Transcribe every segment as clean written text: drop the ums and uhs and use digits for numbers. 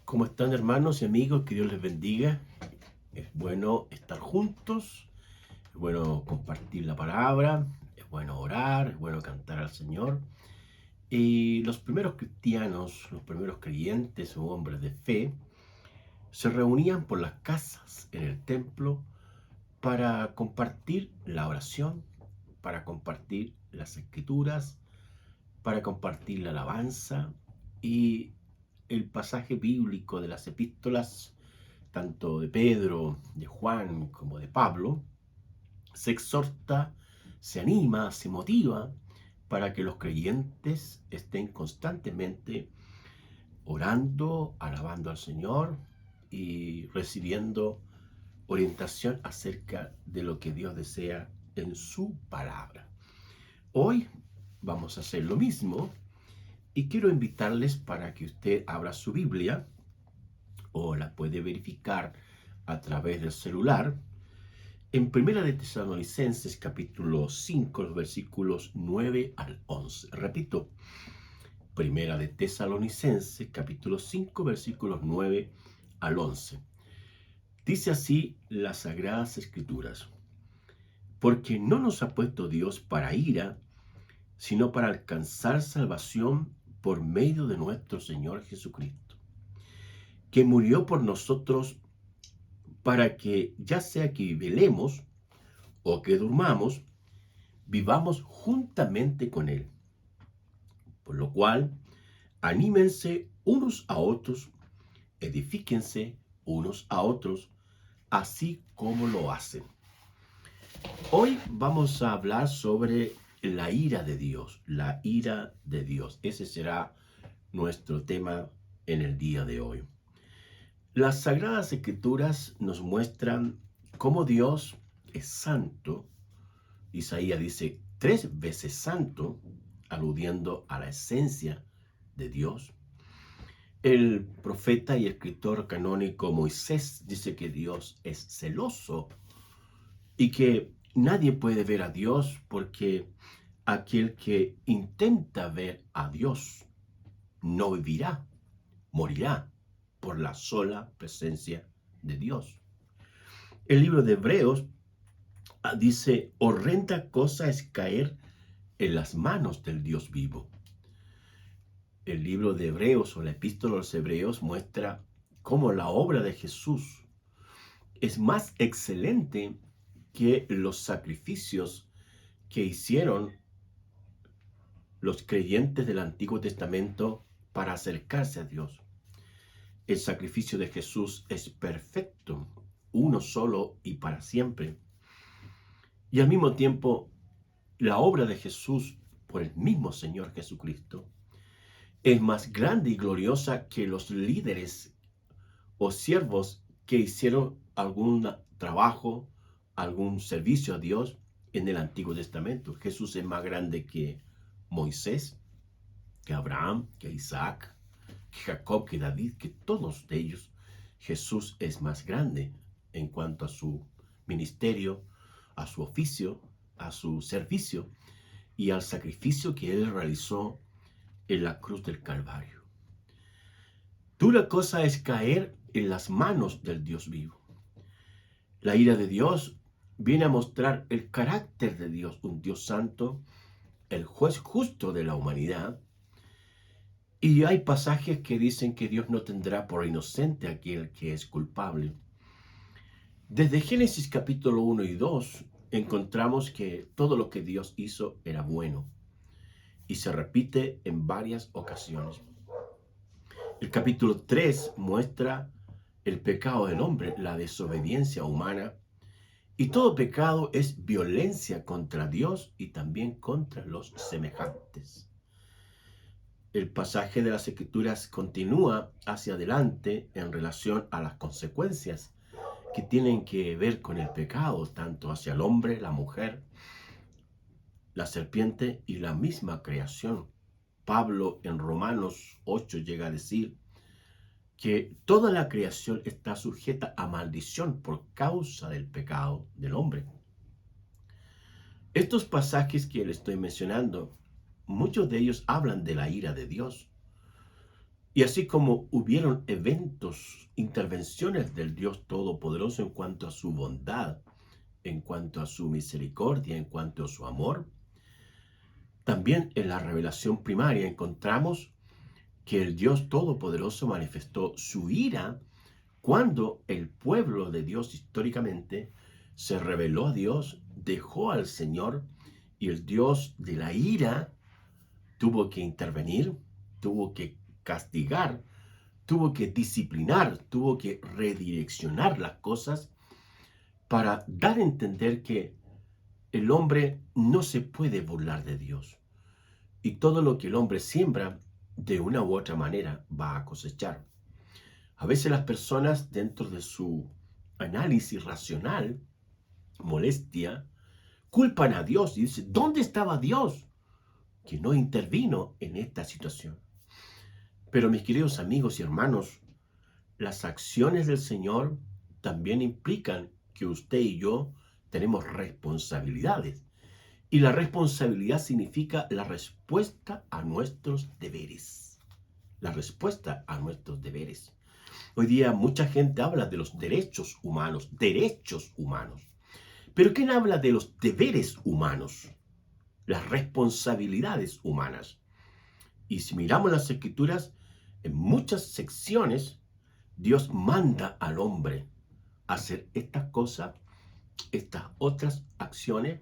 ¿Cómo están, hermanos y amigos? Que Dios les bendiga. Es bueno estar juntos, es bueno compartir la palabra, es bueno orar, es bueno cantar al Señor. Y los primeros cristianos, los primeros creyentes o hombres de fe, se reunían por las casas en el templo para compartir la oración, para compartir las escrituras, para compartir la alabanza y el pasaje bíblico de las epístolas, tanto de Pedro, de Juan como de Pablo, se exhorta, se anima, se motiva para que los creyentes estén constantemente orando, alabando al Señor y recibiendo orientación acerca de lo que Dios desea en su palabra. Hoy vamos a hacer lo mismo y quiero invitarles para que usted abra su Biblia o la puede verificar a través del celular en Primera de Tesalonicenses capítulo 5, los versículos 9 al 11. Repito, Primera de Tesalonicenses capítulo 5, versículos 9 al 11. Dice así las Sagradas Escrituras: porque no nos ha puesto Dios para ira, sino para alcanzar salvación por medio de nuestro Señor Jesucristo, que murió por nosotros para que, ya sea que velemos o que durmamos, vivamos juntamente con Él. Por lo cual, anímense unos a otros, edifíquense unos a otros, así como lo hacen. Hoy vamos a hablar sobre la ira de Dios, la ira de Dios. Ese será nuestro tema en el día de hoy. Las Sagradas Escrituras nos muestran cómo Dios es santo. Isaías dice 3 veces santo, aludiendo a la esencia de Dios. El profeta y escritor canónico Moisés dice que Dios es celoso y que nadie puede ver a Dios porque aquel que intenta ver a Dios no vivirá, morirá por la sola presencia de Dios. El libro de Hebreos dice: horrenda cosa es caer en las manos del Dios vivo. El libro de Hebreos o la epístola a los Hebreos muestra cómo la obra de Jesús es más excelente que los sacrificios que hicieron los creyentes del Antiguo Testamento para acercarse a Dios. El sacrificio de Jesús es perfecto, uno solo y para siempre. Y al mismo tiempo, la obra de Jesús por el mismo Señor Jesucristo es más grande y gloriosa que los líderes o siervos que hicieron algún trabajo, algún servicio a Dios en el Antiguo Testamento. Jesús es más grande que Moisés, que Abraham, que Isaac, que Jacob, que David, que todos de ellos. Jesús es más grande en cuanto a su ministerio, a su oficio, a su servicio y al sacrificio que él realizó en la cruz del Calvario. Dura cosa es caer en las manos del Dios vivo. La ira de Dios viene a mostrar el carácter de Dios, un Dios santo, el juez justo de la humanidad. Y hay pasajes que dicen que Dios no tendrá por inocente a aquel que es culpable. Desde Génesis capítulo 1 y 2 encontramos que todo lo que Dios hizo era bueno y se repite en varias ocasiones. El capítulo 3 muestra el pecado del hombre, la desobediencia humana, y todo pecado es violencia contra Dios y también contra los semejantes. El pasaje de las Escrituras continúa hacia adelante en relación a las consecuencias que tienen que ver con el pecado, tanto hacia el hombre, la mujer, la serpiente y la misma creación. Pablo en Romanos 8 llega a decir que toda la creación está sujeta a maldición por causa del pecado del hombre. Estos pasajes que le estoy mencionando, muchos de ellos hablan de la ira de Dios. Y así como hubieron eventos, intervenciones del Dios Todopoderoso en cuanto a su bondad, en cuanto a su misericordia, en cuanto a su amor, también en la revelación primaria encontramos que el Dios Todopoderoso manifestó su ira cuando el pueblo de Dios históricamente se rebeló a Dios, dejó al Señor, y el Dios de la ira tuvo que intervenir, tuvo que castigar, tuvo que disciplinar, tuvo que redireccionar las cosas para dar a entender que el hombre no se puede burlar de Dios. Y todo lo que el hombre siembra, de una u otra manera, va a cosechar. A veces las personas, dentro de su análisis racional, molestia, culpan a Dios y dicen, ¿dónde estaba Dios que no intervino en esta situación? Pero mis queridos amigos y hermanos, las acciones del Señor también implican que usted y yo tenemos responsabilidades. Y la responsabilidad significa la respuesta a nuestros deberes. La respuesta a nuestros deberes. Hoy día mucha gente habla de los derechos humanos. Pero ¿quién habla de los deberes humanos? Las responsabilidades humanas. Y si miramos las Escrituras, en muchas secciones, Dios manda al hombre a hacer estas cosas, estas otras acciones,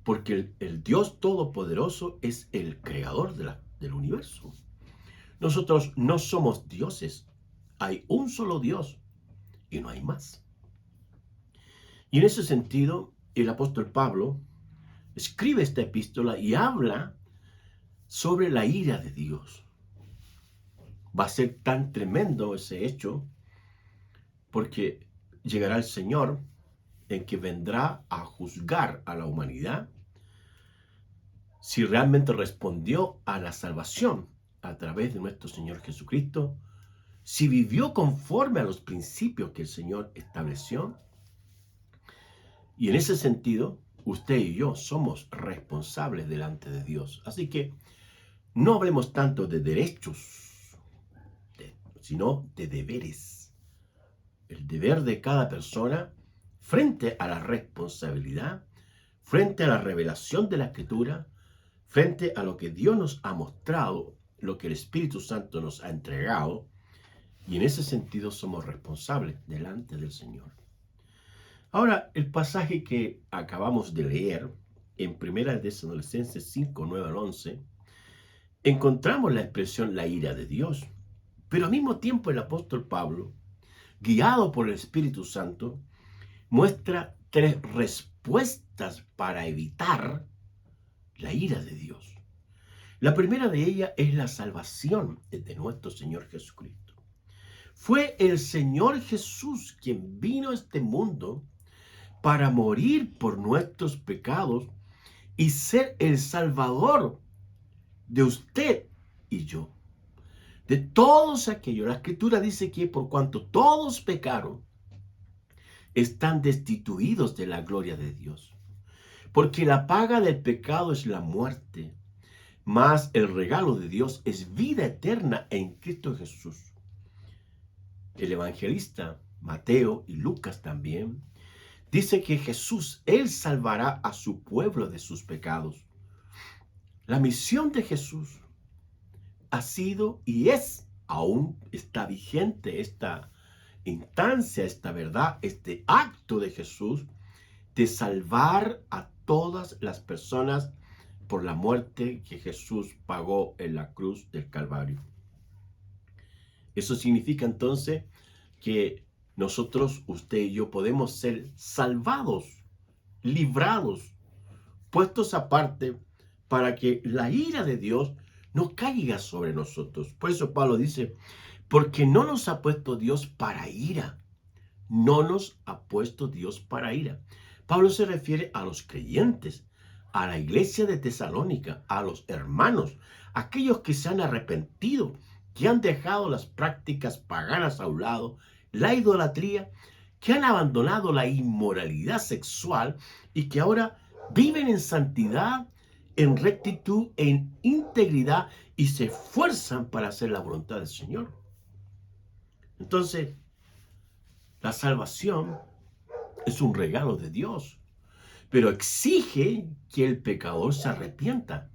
porque el Dios Todopoderoso es el creador del universo. Nosotros no somos dioses. Hay un solo Dios y no hay más. Y en ese sentido, el apóstol Pablo escribe esta epístola y habla sobre la ira de Dios. Va a ser tan tremendo ese hecho porque llegará el Señor en que vendrá a juzgar a la humanidad si realmente respondió a la salvación a través de nuestro Señor Jesucristo, si vivió conforme a los principios que el Señor estableció. Y en ese sentido, usted y yo somos responsables delante de Dios. Así que no hablemos tanto de derechos, sino de deberes. El deber de cada persona frente a la responsabilidad, frente a la revelación de la Escritura, frente a lo que Dios nos ha mostrado, lo que el Espíritu Santo nos ha entregado, y en ese sentido somos responsables delante del Señor. Ahora, el pasaje que acabamos de leer en 1 Tesalonicenses 5, 9 al 11, encontramos la expresión la ira de Dios, pero al mismo tiempo el apóstol Pablo, guiado por el Espíritu Santo, muestra tres respuestas para evitar la ira de Dios. La primera de ellas es la salvación de nuestro Señor Jesucristo. Fue el Señor Jesús quien vino a este mundo para morir por nuestros pecados y ser el Salvador de usted y yo. De todos aquellos, la Escritura dice que por cuanto todos pecaron, están destituidos de la gloria de Dios. Porque la paga del pecado es la muerte, mas el regalo de Dios es vida eterna en Cristo Jesús. El evangelista Mateo y Lucas también dice que Jesús, Él salvará a su pueblo de sus pecados. La misión de Jesús ha sido y aún está vigente esta instancia, esta verdad, este acto de Jesús de salvar a todas las personas por la muerte que Jesús pagó en la cruz del Calvario. Eso significa entonces que nosotros, usted y yo, podemos ser salvados, librados, puestos aparte para que la ira de Dios no caiga sobre nosotros. Por eso Pablo dice, porque no nos ha puesto Dios para ira. No nos ha puesto Dios para ira. Pablo se refiere a los creyentes, a la iglesia de Tesalónica, a los hermanos, aquellos que se han arrepentido, que han dejado las prácticas paganas a un lado, la idolatría, que han abandonado la inmoralidad sexual y que ahora viven en santidad en rectitud, en integridad y se esfuerzan para hacer la voluntad del Señor. Entonces, la salvación es un regalo de Dios, pero exige que el pecador se arrepienta.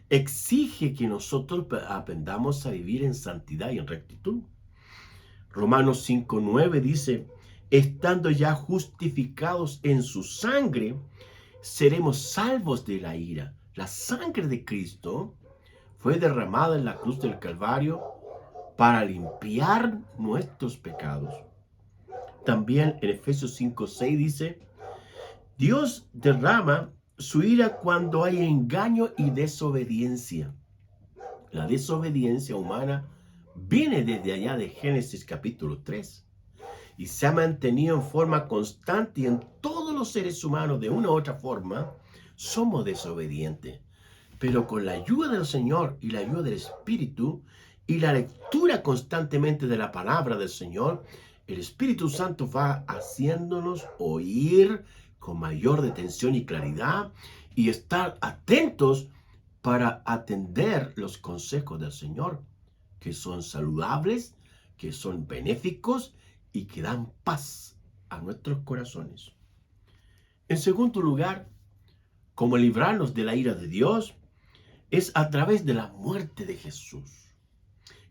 Exige que nosotros aprendamos a vivir en santidad y en rectitud. Romanos 5:9 dice, estando ya justificados en su sangre, seremos salvos de la ira. La sangre de Cristo fue derramada en la cruz del Calvario para limpiar nuestros pecados. También en Efesios 5:6 dice, Dios derrama su ira cuando hay engaño y desobediencia. La desobediencia humana viene desde allá de Génesis capítulo 3 y se ha mantenido en forma constante, y en todos los seres humanos de una u otra forma somos desobedientes. Pero con la ayuda del Señor y la ayuda del Espíritu y la lectura constantemente de la palabra del Señor, el Espíritu Santo va haciéndonos oír con mayor detención y claridad y estar atentos para atender los consejos del Señor, que son saludables, que son benéficos y que dan paz a nuestros corazones. En segundo lugar, como librarnos de la ira de Dios, es a través de la muerte de Jesús.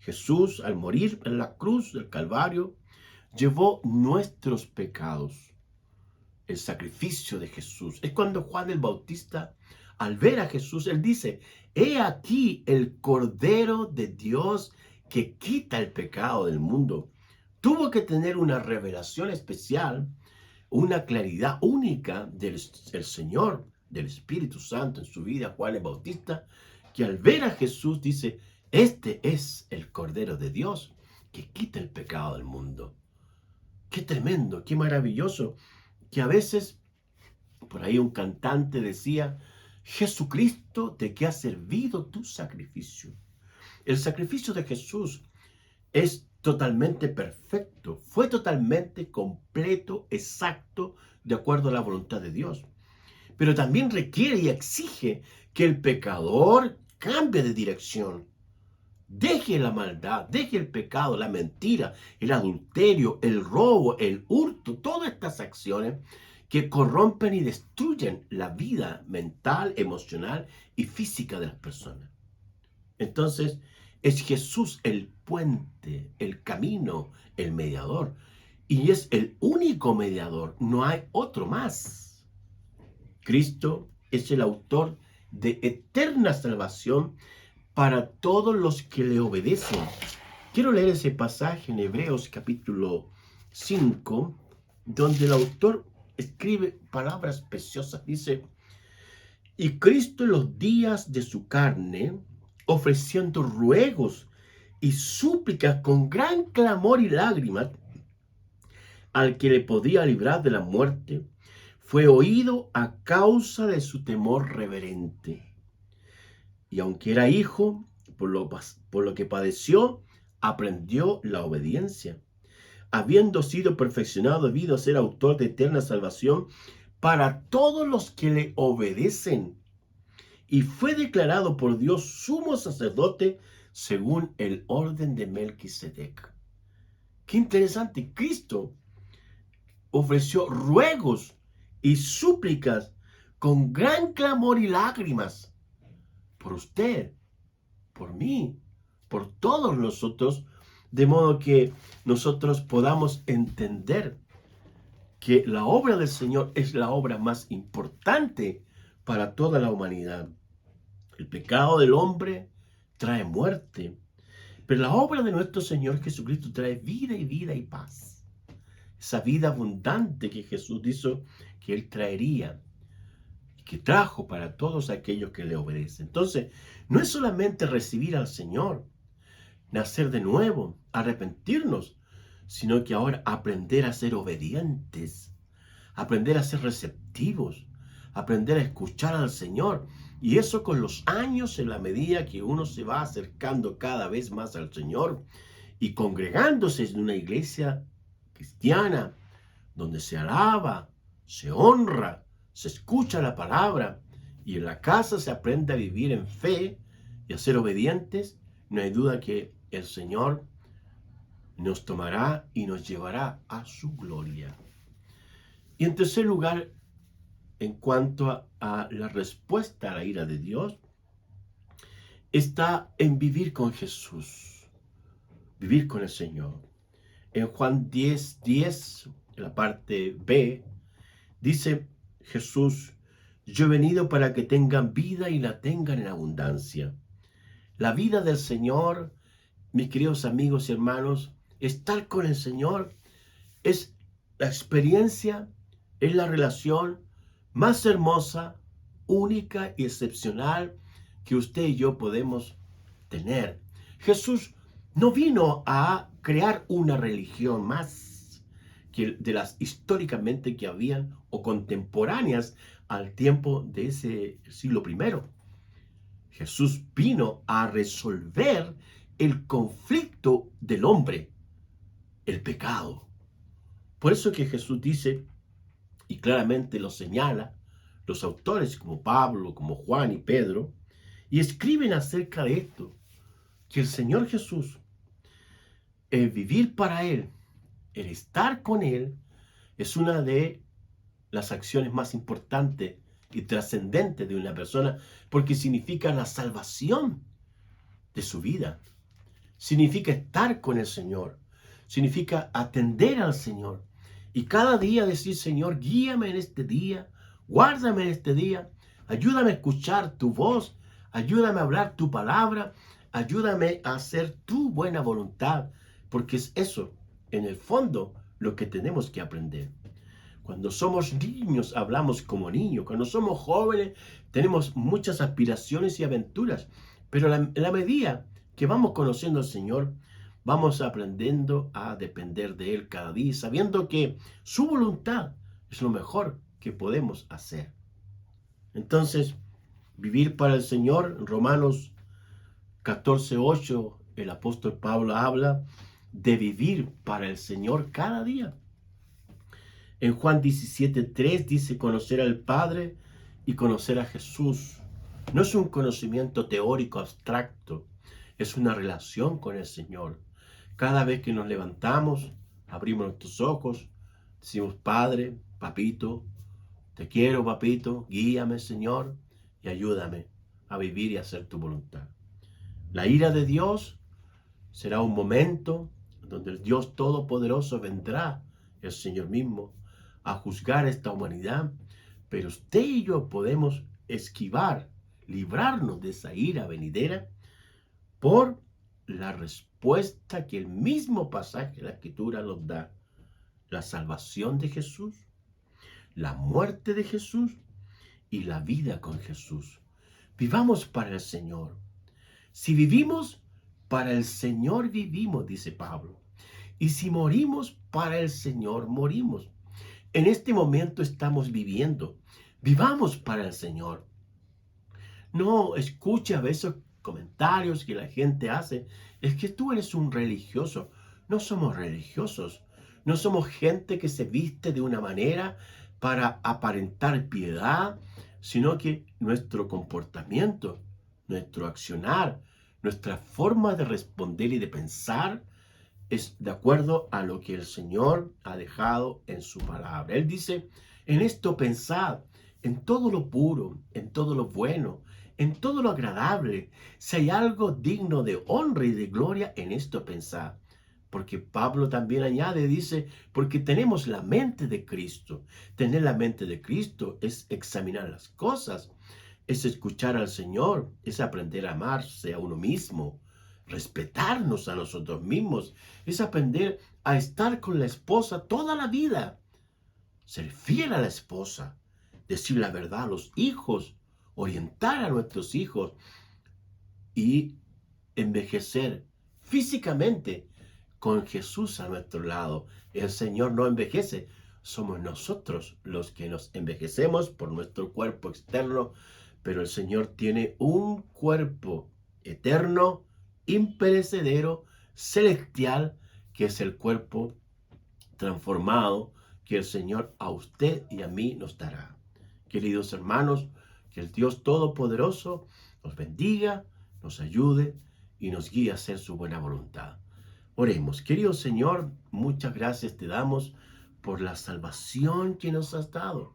Jesús, al morir en la cruz del Calvario, llevó nuestros pecados. El sacrificio de Jesús. Es cuando Juan el Bautista, al ver a Jesús, él dice, he aquí el Cordero de Dios que quita el pecado del mundo. Tuvo que tener una revelación especial, una claridad única del Señor, del Espíritu Santo en su vida, Juan el Bautista, que al ver a Jesús dice, este es el Cordero de Dios que quita el pecado del mundo. Qué tremendo, qué maravilloso, que a veces, por ahí un cantante decía, Jesucristo, ¿de qué ha servido tu sacrificio? El sacrificio de Jesús es totalmente perfecto, fue totalmente completo, exacto, de acuerdo a la voluntad de Dios. Pero también requiere y exige que el pecador cambie de dirección. Deje la maldad, deje el pecado, la mentira, el adulterio, el robo, el hurto, todas estas acciones que corrompen y destruyen la vida mental, emocional y física de las personas. Entonces, es Jesús el puente, el camino, el mediador. Y es el único mediador, no hay otro más. Cristo es el autor de eterna salvación para todos los que le obedecen. Quiero leer ese pasaje en Hebreos capítulo 5, donde el autor escribe palabras preciosas. Dice, y Cristo en los días de su carne, ofreciendo ruegos y súplicas con gran clamor y lágrimas, al que le podía librar de la muerte, fue oído a causa de su temor reverente. Y aunque era hijo, por lo que padeció, aprendió la obediencia, habiendo sido perfeccionado debido a ser autor de eterna salvación para todos los que le obedecen. Y fue declarado por Dios sumo sacerdote según el orden de Melquisedec. Qué interesante, Cristo ofreció ruegos y súplicas con gran clamor y lágrimas por usted, por mí, por todos nosotros, de modo que nosotros podamos entender que la obra del Señor es la obra más importante para toda la humanidad. El pecado del hombre trae muerte, pero la obra de nuestro Señor Jesucristo trae vida y vida y paz. Esa vida abundante que Jesús dijo que Él traería, que trajo para todos aquellos que le obedecen. Entonces, no es solamente recibir al Señor, nacer de nuevo, arrepentirnos, sino que ahora aprender a ser obedientes, aprender a ser receptivos, aprender a escuchar al Señor. Y eso con los años, en la medida que uno se va acercando cada vez más al Señor y congregándose en una iglesia cristiana donde se alaba, se honra, se escucha la palabra y en la casa se aprende a vivir en fe y a ser obedientes, no hay duda que el Señor nos tomará y nos llevará a su gloria. Y en tercer lugar, en cuanto a la respuesta a la ira de Dios, está en vivir con Jesús, vivir con el Señor. En Juan 10:10, en la parte B, dice Jesús: yo he venido para que tengan vida y la tengan en abundancia. La vida del Señor, mis queridos amigos y hermanos, estar con el Señor es la experiencia, es la relación más hermosa, única y excepcional que usted y yo podemos tener. Jesús no vino a crear una religión más que de las históricamente que habían o contemporáneas al tiempo de ese siglo primero. Jesús vino a resolver el conflicto del hombre, el pecado. Por eso que Jesús dice, y claramente lo señala, los autores como Pablo, como Juan y Pedro, y escriben acerca de esto, que el Señor Jesús, el vivir para Él, el estar con Él, es una de las acciones más importantes y trascendentes de una persona, porque significa la salvación de su vida. Significa estar con el Señor. Significa atender al Señor. Y cada día decir: Señor, guíame en este día, guárdame en este día, ayúdame a escuchar tu voz, ayúdame a hablar tu palabra, ayúdame a hacer tu buena voluntad, porque es eso, en el fondo, lo que tenemos que aprender. Cuando somos niños, hablamos como niños. Cuando somos jóvenes, tenemos muchas aspiraciones y aventuras. Pero en la medida que vamos conociendo al Señor, vamos aprendiendo a depender de Él cada día, sabiendo que su voluntad es lo mejor que podemos hacer. Entonces, vivir para el Señor, en Romanos 14:8, el apóstol Pablo habla de vivir para el Señor cada día. En Juan 17:3 dice: conocer al Padre y conocer a Jesús. No es un conocimiento teórico abstracto, es una relación con el Señor. Cada vez que nos levantamos, abrimos nuestros ojos, decimos: Padre, Papito, te quiero, Papito, guíame, Señor, y ayúdame a vivir y a hacer tu voluntad. La ira de Dios será un momento donde el Dios Todopoderoso vendrá, el Señor mismo, a juzgar esta humanidad, pero usted y yo podemos esquivar, librarnos de esa ira venidera por la respuesta que el mismo pasaje de la Escritura nos da: la salvación de Jesús, la muerte de Jesús y la vida con Jesús. Vivamos para el Señor. Si vivimos para el Señor, vivimos, dice Pablo. Y si morimos para el Señor, morimos. En este momento estamos viviendo. Vivamos para el Señor. No escuche a veces comentarios que la gente hace: es que tú eres un religioso. No somos religiosos. No somos gente que se viste de una manera para aparentar piedad, sino que nuestro comportamiento, nuestro accionar, nuestra forma de responder y de pensar es de acuerdo a lo que el Señor ha dejado en su palabra. Él dice: en esto pensad, en todo lo puro, en todo lo bueno, en todo lo agradable. Si hay algo digno de honra y de gloria, en esto pensad. Porque Pablo también añade, dice: porque tenemos la mente de Cristo. Tener la mente de Cristo es examinar las cosas, es escuchar al Señor, es aprender a amarse a uno mismo, respetarnos a nosotros mismos, es aprender a estar con la esposa toda la vida, ser fiel a la esposa, decir la verdad a los hijos, orientar a nuestros hijos y envejecer físicamente con Jesús a nuestro lado. El Señor no envejece, somos nosotros los que nos envejecemos por nuestro cuerpo externo, pero el Señor tiene un cuerpo eterno, imperecedero, celestial, que es el cuerpo transformado que el Señor a usted y a mí nos dará. Queridos hermanos, Que el Dios Todopoderoso nos bendiga, nos ayude y nos guíe a hacer su buena voluntad. Oremos. Querido Señor, muchas gracias te damos por la salvación que nos has dado,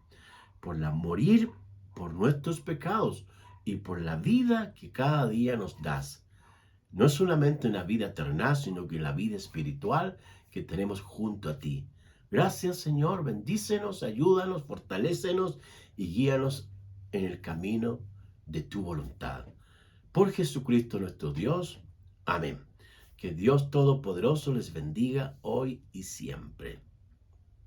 por la morir por nuestros pecados y por la vida que cada día nos das. No es solamente una vida eterna, sino que la vida espiritual que tenemos junto a ti. Gracias, Señor. Bendícenos, ayúdanos, fortalécenos y guíanos en el camino de tu voluntad. Por Jesucristo nuestro Dios. Amén. Que Dios Todopoderoso les bendiga hoy y siempre.